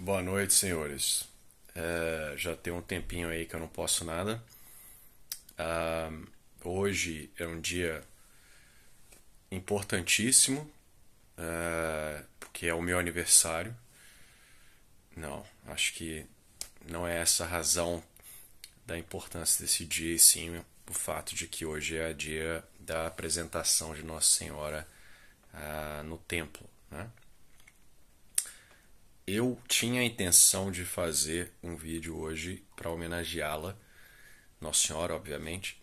Boa noite, senhores. Já tem um tempinho aí que eu não posso nada. Ah, Hoje é um dia importantíssimo, porque é o meu aniversário. Não, acho que não é essa a razão da importância desse dia, e sim o fato de que hoje é dia da apresentação de Nossa Senhora no templo, né? Eu tinha a intenção de fazer um vídeo hoje para homenageá-la, Nossa Senhora, obviamente,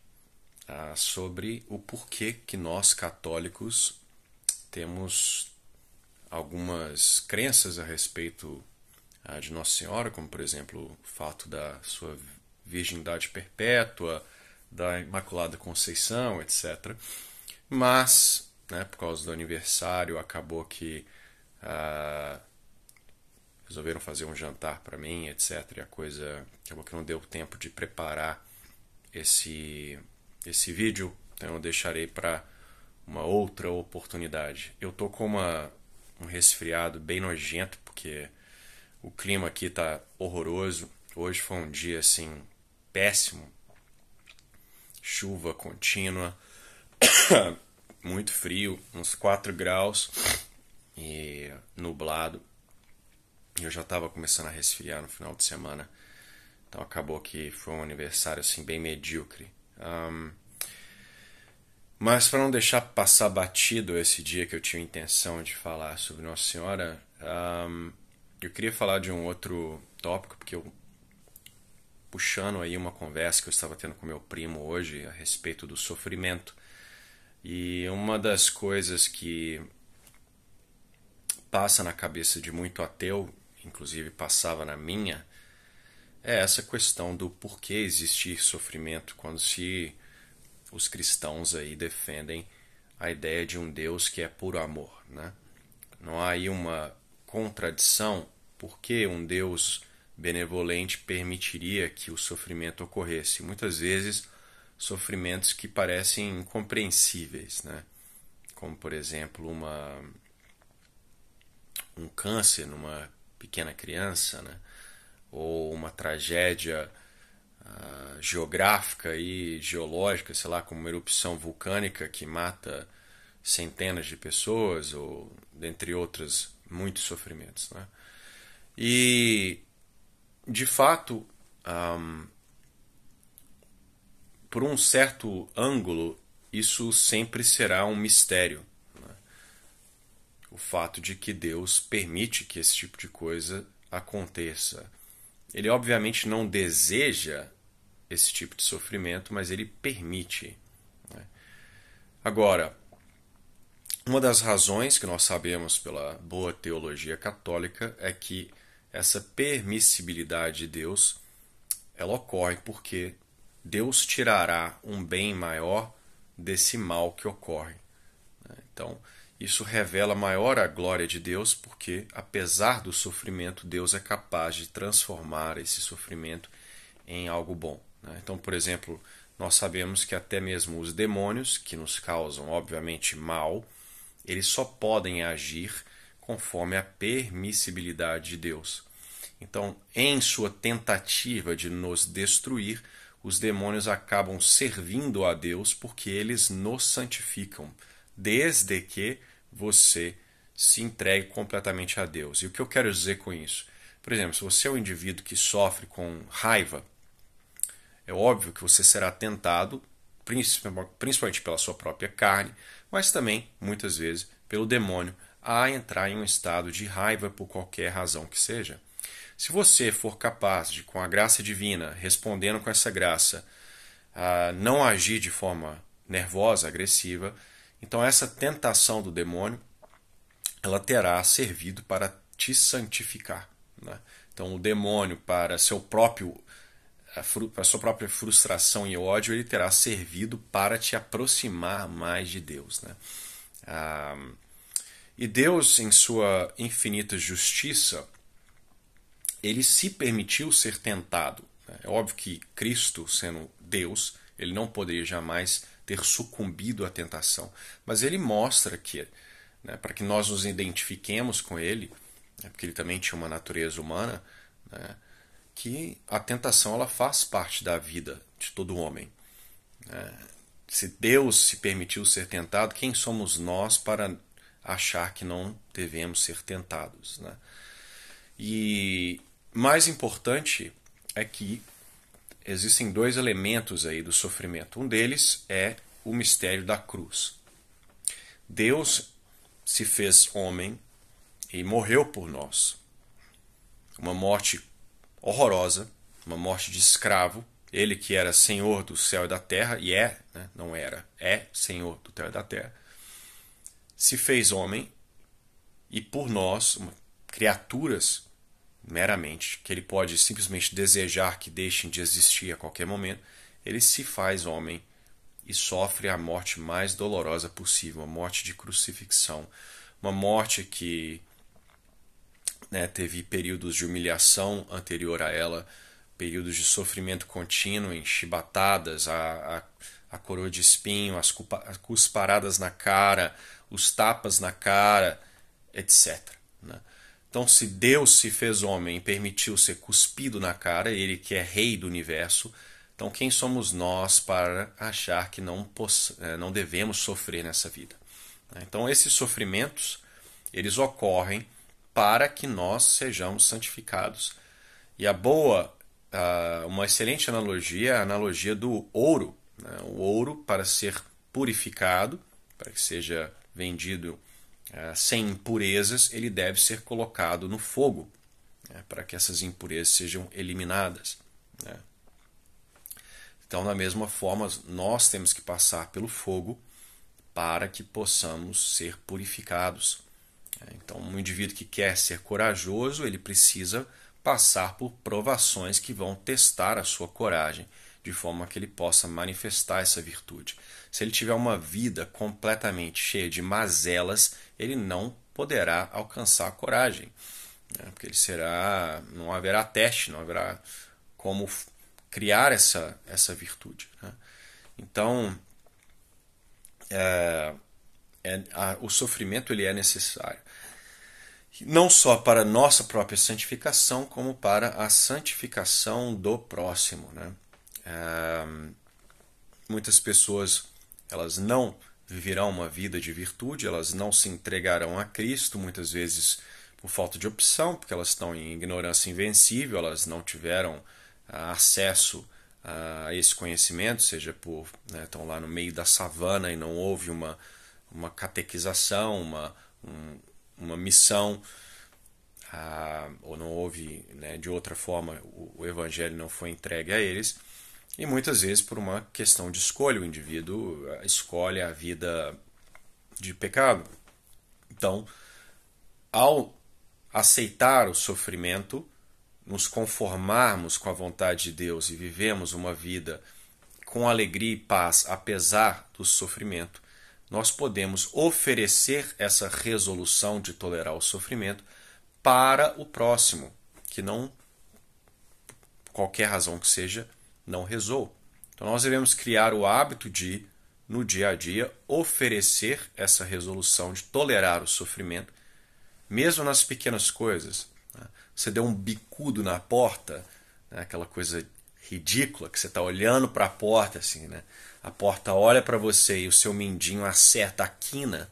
sobre o porquê que nós católicos temos algumas crenças a respeito de Nossa Senhora, como por exemplo o fato da sua virgindade perpétua, da Imaculada Conceição, etc. Mas, né, por causa do aniversário, acabou que ah, resolveram fazer um jantar para mim, etc. E a coisa acabou que não deu tempo de preparar esse vídeo, então eu deixarei para uma outra oportunidade. Eu tô com um resfriado bem nojento porque o clima aqui tá horroroso. Hoje foi um dia assim péssimo, chuva contínua, muito frio, uns 4 graus e nublado. E eu já estava começando a resfriar no final de semana. Então acabou que foi um aniversário assim bem medíocre. Mas para não deixar passar batido esse dia que eu tinha intenção de falar sobre Nossa Senhora, eu queria falar de um outro tópico, porque eu puxando aí uma conversa que eu estava tendo com meu primo hoje a respeito do sofrimento. E uma das coisas que passa na cabeça de muito ateu, inclusive passava na minha, é essa questão do porquê existir sofrimento quando se os cristãos aí defendem a ideia de um Deus que é puro amor, né? Não há aí uma contradição porque um Deus benevolente permitiria que o sofrimento ocorresse. Muitas vezes sofrimentos que parecem incompreensíveis, né? Como por exemplo um câncer numa pequena criança, né? Ou uma tragédia geográfica e geológica, sei lá, como uma erupção vulcânica que mata centenas de pessoas, ou dentre outros muitos sofrimentos, né? E de fato, por um certo ângulo, isso sempre será um mistério, né? O fato de que Deus permite que esse tipo de coisa aconteça. Ele obviamente não deseja esse tipo de sofrimento, mas ele permite, né? Agora, uma das razões que nós sabemos pela boa teologia católica é que essa permissibilidade de Deus ela ocorre porque Deus tirará um bem maior desse mal que ocorre, né? Então, isso revela maior a glória de Deus porque, apesar do sofrimento, Deus é capaz de transformar esse sofrimento em algo bom, né? Então, por exemplo, nós sabemos que até mesmo os demônios, que nos causam, obviamente, mal, eles só podem agir conforme a permissibilidade de Deus. Então, em sua tentativa de nos destruir, os demônios acabam servindo a Deus porque eles nos santificam, desde que você se entregue completamente a Deus. E o que eu quero dizer com isso? Por exemplo, se você é um indivíduo que sofre com raiva, é óbvio que você será tentado, principalmente pela sua própria carne, mas também, muitas vezes, pelo demônio, a entrar em um estado de raiva por qualquer razão que seja. Se você for capaz de, com a graça divina, respondendo com essa graça, não agir de forma nervosa, agressiva, então essa tentação do demônio ela terá servido para te santificar, né? Então o demônio para a sua própria frustração e ódio, ele terá servido para te aproximar mais de Deus, né? E Deus, em sua infinita justiça, ele se permitiu ser tentado, né? É óbvio que Cristo, sendo Deus, ele não poderia jamais ter sucumbido à tentação, mas ele mostra que, né, para que nós nos identifiquemos com ele, porque ele também tinha uma natureza humana, né, que a tentação ela faz parte da vida de todo homem. Se Deus se permitiu ser tentado, quem somos nós para achar que não devemos ser tentados, né? E mais importante é que existem dois elementos aí do sofrimento. Um deles é o mistério da cruz. Deus se fez homem e morreu por nós. Uma morte horrorosa, uma morte de escravo. Ele que era senhor do céu e da terra, e é, né, não era, é senhor do céu e da terra, se fez homem e por nós, criaturas meramente, que ele pode simplesmente desejar que deixem de existir a qualquer momento, ele se faz homem e sofre a morte mais dolorosa possível, a morte de crucifixão, uma morte que, né, teve períodos de humilhação anterior a ela, períodos de sofrimento contínuo, em chibatadas, a coroa de espinho, as cusparadas na cara, os tapas na cara, etc. Né? Então, se Deus se fez homem e permitiu ser cuspido na cara, ele que é rei do universo, então quem somos nós para achar que não devemos sofrer nessa vida? Então, esses sofrimentos, eles ocorrem para que nós sejamos santificados. E uma excelente analogia é a analogia do ouro. Né? O ouro, para ser purificado, para que seja vendido sem impurezas, ele deve ser colocado no fogo, né? Para que essas impurezas sejam eliminadas. Né? Então, da mesma forma, nós temos que passar pelo fogo para que possamos ser purificados. Então, um indivíduo que quer ser corajoso, ele precisa passar por provações que vão testar a sua coragem, de forma que ele possa manifestar essa virtude. Se ele tiver uma vida completamente cheia de mazelas, ele não poderá alcançar a coragem, né? Porque não haverá teste, não haverá como criar essa virtude, né? Então, o sofrimento ele é necessário, não só para a nossa própria santificação, como para a santificação do próximo, né? Muitas pessoas elas não viverão uma vida de virtude, elas não se entregarão a Cristo, muitas vezes por falta de opção, porque elas estão em ignorância invencível, elas não tiveram acesso a esse conhecimento, seja estão lá no meio da savana e não houve uma catequização, uma missão, ou não houve, né, de outra forma, o evangelho não foi entregue a eles, e muitas vezes por uma questão de escolha, o indivíduo escolhe a vida de pecado. Então, ao aceitar o sofrimento, nos conformarmos com a vontade de Deus e vivemos uma vida com alegria e paz, apesar do sofrimento, nós podemos oferecer essa resolução de tolerar o sofrimento para o próximo, que não, por qualquer razão que seja, não rezou. Então nós devemos criar o hábito de, no dia a dia, oferecer essa resolução de tolerar o sofrimento, mesmo nas pequenas coisas. Você deu um bicudo na porta, né, aquela coisa ridícula, que você está olhando para a porta, assim, né? A porta olha para você e o seu mindinho acerta a quina.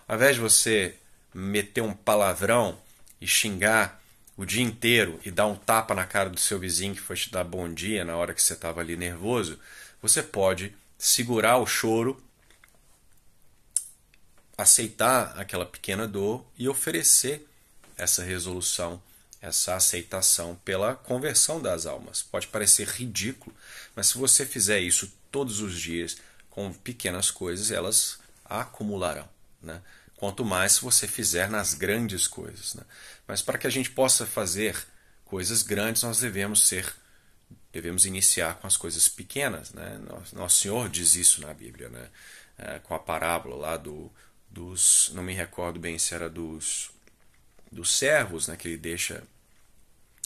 Ao invés de você meter um palavrão e xingar o dia inteiro e dar um tapa na cara do seu vizinho que foi te dar bom dia na hora que você estava ali nervoso, você pode segurar o choro, aceitar aquela pequena dor e oferecer essa resolução, essa aceitação pela conversão das almas. Pode parecer ridículo, mas se você fizer isso todos os dias com pequenas coisas, elas acumularão, né? Quanto mais se você fizer nas grandes coisas, né? Mas para que a gente possa fazer coisas grandes, nós devemos iniciar com as coisas pequenas, né? Nosso Senhor diz isso na Bíblia, né? Com a parábola lá dos, não me recordo bem se era dos servos, né? Que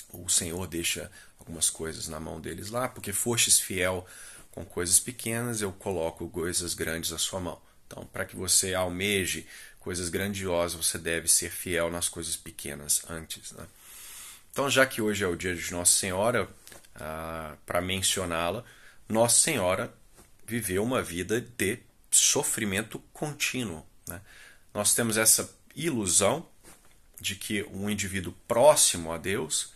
o Senhor deixa algumas coisas na mão deles lá, porque fostes fiel com coisas pequenas, eu coloco coisas grandes à sua mão. Então, para que você almeje coisas grandiosas, você deve ser fiel nas coisas pequenas antes, né? Então, já que hoje é o dia de Nossa Senhora, para mencioná-la, Nossa Senhora viveu uma vida de sofrimento contínuo, né? Nós temos essa ilusão de que um indivíduo próximo a Deus,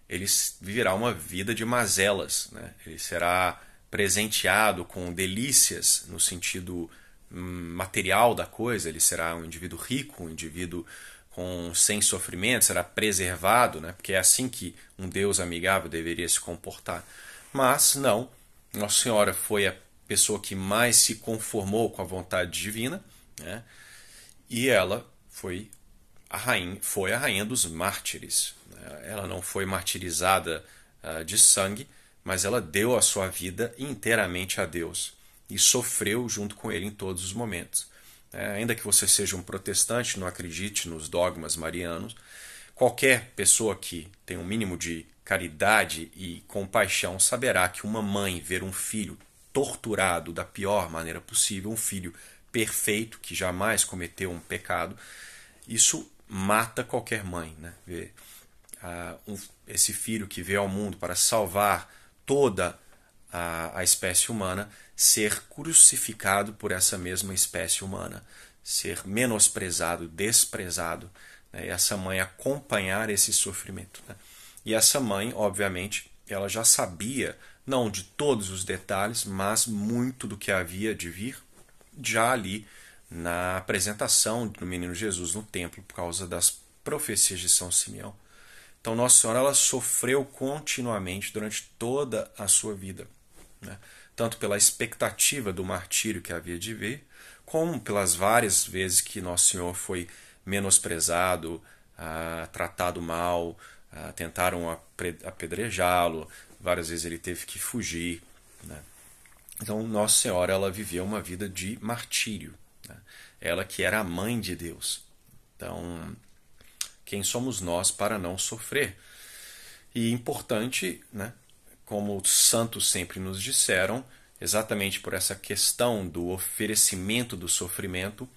ele viverá uma vida de mazelas, né? Ele será presenteado com delícias no sentido material da coisa, ele será um indivíduo rico, um indivíduo sem sofrimento, será preservado, né? Porque é assim que um Deus amigável deveria se comportar. Mas não, Nossa Senhora foi a pessoa que mais se conformou com a vontade divina, né? E ela foi a rainha dos mártires. Ela não foi martirizada de sangue, mas ela deu a sua vida inteiramente a Deus e sofreu junto com ele em todos os momentos. Ainda que você seja um protestante, não acredite nos dogmas marianos, qualquer pessoa que tem um mínimo de caridade e compaixão saberá que uma mãe ver um filho torturado da pior maneira possível, um filho perfeito que jamais cometeu um pecado, isso mata qualquer mãe, né? Ver esse filho que veio ao mundo para salvar toda a espécie humana ser crucificado por essa mesma espécie humana, ser menosprezado, desprezado, né? E essa mãe acompanhar esse sofrimento, né? E essa mãe, obviamente, ela já sabia, não de todos os detalhes, mas muito do que havia de vir, já ali na apresentação do menino Jesus no templo, por causa das profecias de São Simeão. Então Nossa Senhora ela sofreu continuamente durante toda a sua vida, né? Tanto pela expectativa do martírio que havia de vir, como pelas várias vezes que Nosso Senhor foi menosprezado, tratado mal, tentaram apedrejá-lo, várias vezes ele teve que fugir, né? Então Nossa Senhora ela viveu uma vida de martírio, né? Ela que era a mãe de Deus. Então, quem somos nós para não sofrer? E importante, né, como os santos sempre nos disseram, exatamente por essa questão do oferecimento do sofrimento,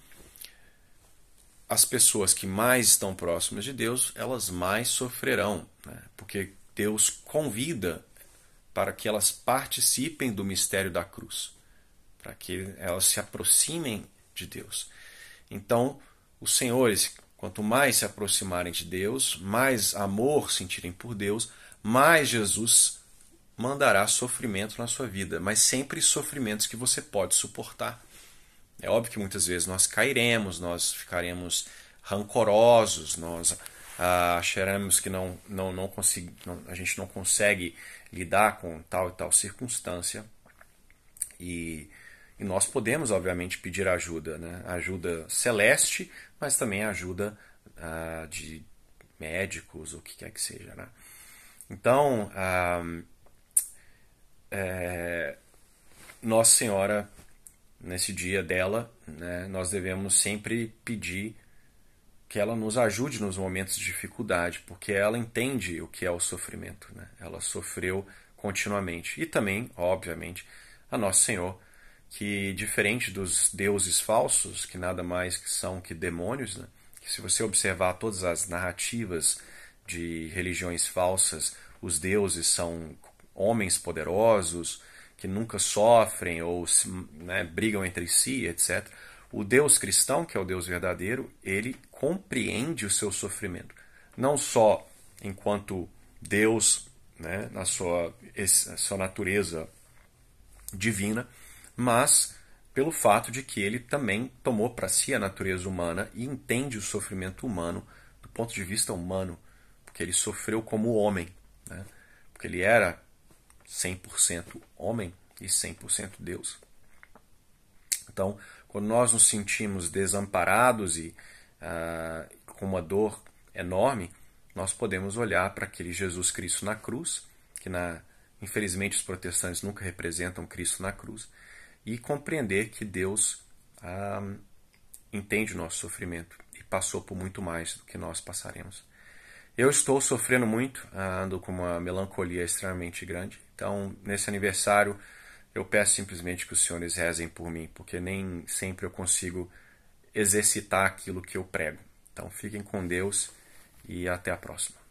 as pessoas que mais estão próximas de Deus, elas mais sofrerão, né? Porque Deus convida para que elas participem do mistério da cruz, para que elas se aproximem de Deus. Então, os senhores, quanto mais se aproximarem de Deus, mais amor sentirem por Deus, mais Jesus mandará sofrimento na sua vida, mas sempre sofrimentos que você pode suportar. É óbvio que muitas vezes nós cairemos, nós ficaremos rancorosos, nós acharemos que a gente não consegue lidar com tal e tal circunstância. E nós podemos, obviamente, pedir ajuda, né? Ajuda celeste, mas também ajuda de médicos, ou o que quer que seja, né? Então, Nossa Senhora, nesse dia dela, né, nós devemos sempre pedir que ela nos ajude nos momentos de dificuldade, porque ela entende o que é o sofrimento, né? Ela sofreu continuamente. E também, obviamente, a Nosso Senhor, que diferente dos deuses falsos, que nada mais são que demônios, né? Que se você observar todas as narrativas de religiões falsas, os deuses são homens poderosos, que nunca sofrem ou né, brigam entre si, etc. O Deus cristão, que é o Deus verdadeiro, ele compreende o seu sofrimento. Não só enquanto Deus, né, na sua natureza divina, mas pelo fato de que ele também tomou para si a natureza humana e entende o sofrimento humano do ponto de vista humano, porque ele sofreu como homem, né? Porque ele era 100% homem e 100% Deus. Então, quando nós nos sentimos desamparados e com uma dor enorme, nós podemos olhar para aquele Jesus Cristo na cruz, que infelizmente os protestantes nunca representam Cristo na cruz, e compreender que Deus entende o nosso sofrimento e passou por muito mais do que nós passaremos. Eu estou sofrendo muito, ando com uma melancolia extremamente grande. Então, nesse aniversário, eu peço simplesmente que os senhores rezem por mim, porque nem sempre eu consigo exercitar aquilo que eu prego. Então fiquem com Deus e até a próxima.